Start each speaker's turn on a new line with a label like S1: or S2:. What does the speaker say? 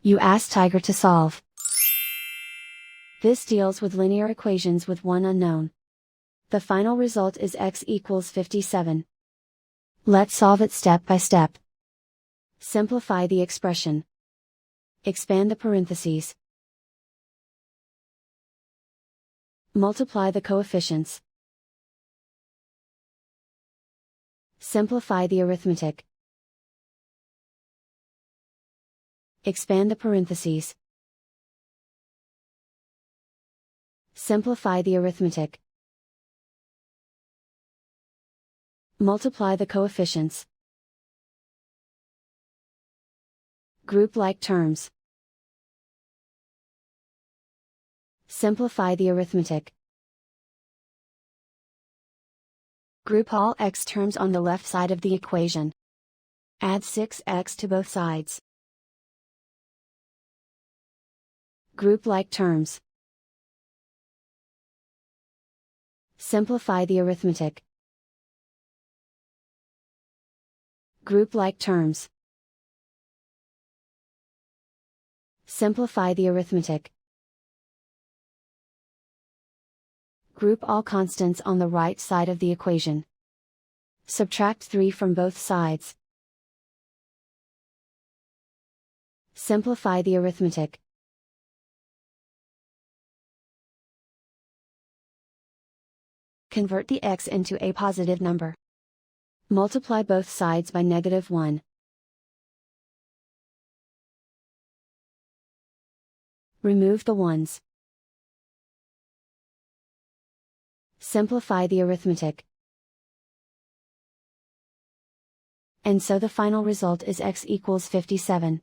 S1: You ask Tiger to solve. This deals with linear equations with one unknown. The final result is x equals 57. Let's solve it step by step. Simplify the expression. Expand the parentheses. Multiply the coefficients. Simplify the arithmetic. Expand the parentheses. Simplify the arithmetic. Multiply the coefficients. Group like terms. Simplify the arithmetic. Group all x terms on the left side of the equation. Add 6x to both sides. Group like terms. Simplify the arithmetic. Group like terms. Simplify the arithmetic. Group all constants on the right side of the equation. Subtract 3 from both sides. Simplify the arithmetic. Convert the x into a positive number. Multiply both sides by -1. Remove the ones. Simplify the arithmetic. And so the final result is x equals 57.